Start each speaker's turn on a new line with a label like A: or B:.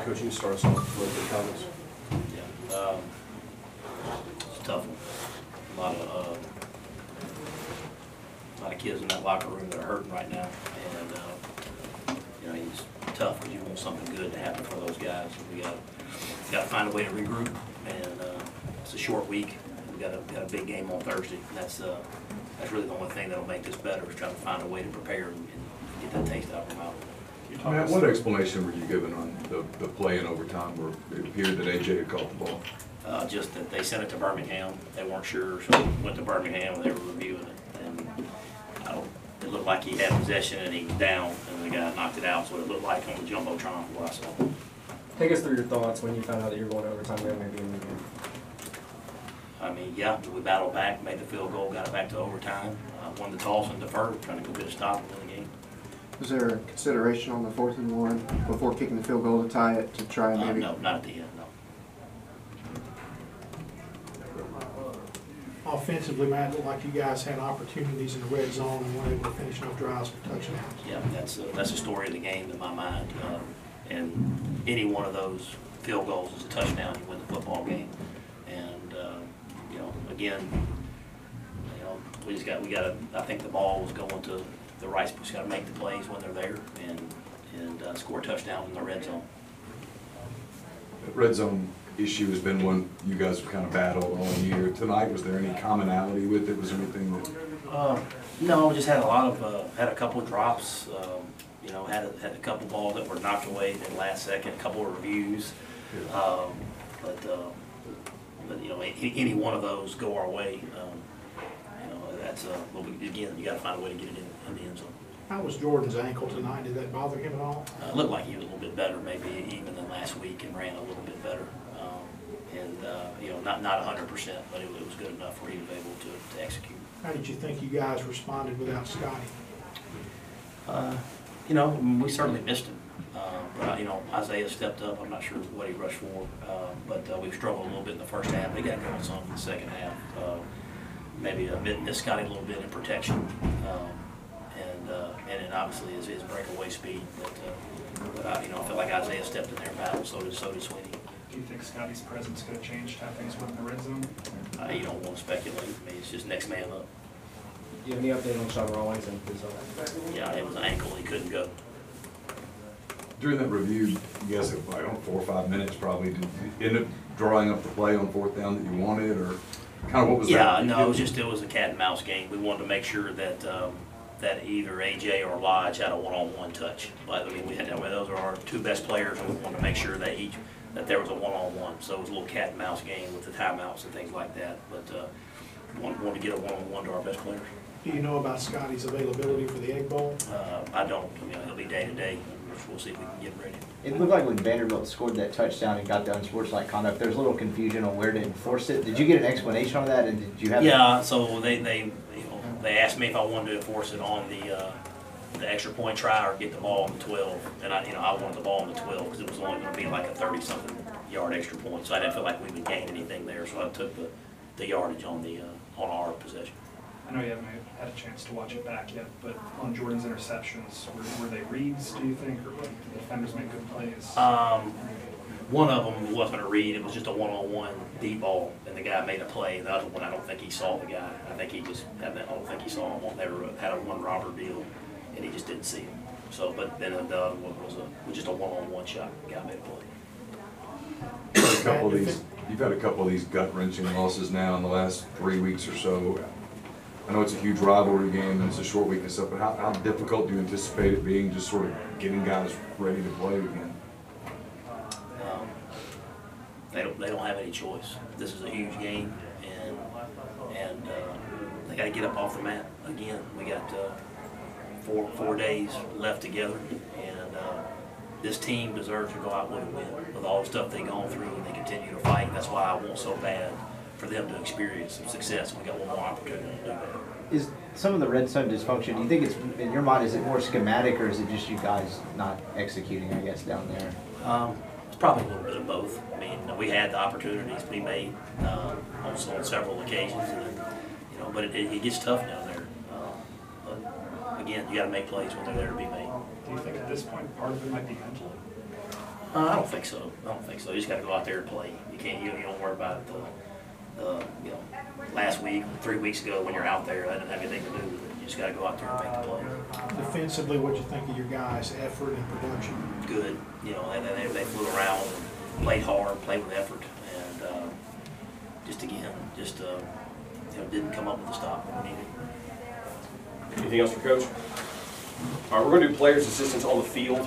A: Coach, you can start us off with the comments.
B: Yeah, it's a tough one. A lot of kids in that locker room that are hurting right now, and you know, he's tough because you want something good to happen for those guys. We got to find a way to regroup, and it's a short week. We got a big game on Thursday. And that's really the only thing that'll make this better is trying to find a way to prepare and get that taste out of our mouth.
C: Matt, what explanation were you given on the play in overtime where it appeared that AJ had caught the ball?
B: Just that they sent it to Birmingham. They weren't sure, so we went to Birmingham and they were reviewing it. And it looked like he had possession and he was down, and the guy knocked it out. So it looked like on the jumbotron from what I saw.
D: Take us through your thoughts when you found out that you were going to overtime there, maybe in the game.
B: I mean, yeah, we battled back, made the field goal, got it back to overtime, won the toss and deferred, trying to go get a stop and win the game.
E: Was there consideration on the 4th and 1 before kicking the field goal to tie it to try and maybe?
B: No, not at the end, no.
F: Offensively, Matt, it looked like you guys had opportunities in the red zone and weren't able to finish enough drives for touchdowns.
B: Yeah, that's the story of the game in my mind. And any one of those field goals is a touchdown. You win the football game. And you know, again, you know, we got to. I think the ball was going to the right. We just got to make the plays when they're there and score touchdowns in the red zone.
C: The red zone issue has been one you guys have kind of battled all year. Tonight, was there any commonality with it? Was there anything that?
B: No, just had a lot of had a couple of drops. You know, had a couple of balls that were knocked away in the last second. A couple of reviews, but you know, any one of those go our way. You know, that's again, you got to find a way to get it in the end zone.
F: How was Jordan's ankle tonight? Did that bother him at all?
B: It looked like he was a little bit better, maybe even than last week, and ran a little bit better. You know, not 100%, but it was good enough where he was able to execute.
F: How did you think you guys responded without Scotty?
B: You know, we certainly missed him. But, you know, Isaiah stepped up. I'm not sure what he rushed for, but we struggled a little bit in the first half. He got going some in the second half. Maybe missed Scotty a little bit in protection, and then obviously his breakaway speed. But you know, I feel like Isaiah stepped in their battle. So did Sweeney.
G: Do you think Scotty's presence could have changed how things went in the red zone?
B: You don't want to speculate. I mean, it's just next man up.
D: Do you have any update on Sean Rawlings and his
B: Yeah, it was an ankle. He couldn't go.
C: During that review, you guys have, I don't know, 4 or 5 minutes probably. Did you end up drawing up the play on 4th down that you wanted, or kind of what was that?
B: Yeah, no, it was a cat and mouse game. We wanted to make sure that that either AJ or Lodge had a one-on-one touch. But I mean, those are our 2 best players, and we wanted to make sure that there was a one-on-one. So it was a little cat and mouse game with the timeouts and things like that. But wanted to get a one-on-one to our best players.
F: Do you know about Scotty's availability for the Egg Bowl?
B: I don't. I mean, he'll be day to day. We'll see if we can get him ready.
H: It looked like when Vanderbilt scored that touchdown and got the unsportsmanlike conduct, there was a little confusion on where to enforce it. Did you get an explanation on that, and did you have?
B: Yeah. So they asked me if I wanted to enforce it on the extra point try or get the ball on the 12, and I wanted the ball on the 12 because it was only going to be like a 30-something yard extra point, so I didn't feel like we would gain anything there. So I took the yardage on our possession.
G: I know you haven't had a chance to watch it back yet, but on Jordan's interceptions, were they reads, do you think, or did the defenders make good plays?
B: One of them wasn't a read, it was just a one-on-one deep ball, and the guy made a play. The other one, I don't think he saw the guy. I think he just, I don't think he saw him. They had a one-robber deal, and he just didn't see him. So, but then the other one was just a one-on-one shot. The guy made a play.
C: You've had a couple of these gut-wrenching losses now in the last 3 weeks or so. I know it's a huge rivalry game and it's a short week and stuff, but how difficult do you anticipate it being, just sort of getting guys ready to play again?
B: They don't have any choice. This is a huge game, and they got to get up off the mat again. We got 4 days left together, and this team deserves to go out with a win. With all the stuff they've gone through, and they continue to fight. That's why I want so bad for them to experience some success. We got one more opportunity to do that.
H: Is some of the red zone dysfunction, do you think it's, in your mind, is it more schematic, or is it just you guys not executing, I guess, down there?
B: It's probably a little bit of both. I mean, we had the opportunities to be made on several occasions, and, but it gets tough down there. But again, you got to make plays when they're there to be made.
G: Do you think at this point part of it might be mental?
B: I don't think so. I don't think so. You just gotta go out there and play. You can't, you don't worry about you know, last week, 3 weeks ago when you're out there, that didn't have anything to do with it. You just gotta go out there and make the play.
F: Defensively, what'd you think of your guys' effort and production?
B: Good. You know, they flew around, and played hard, played with effort, and just again, just you know, didn't come up with the stop that we needed.
I: Anything else for Coach? All right, we're going to do players' assistants on the field.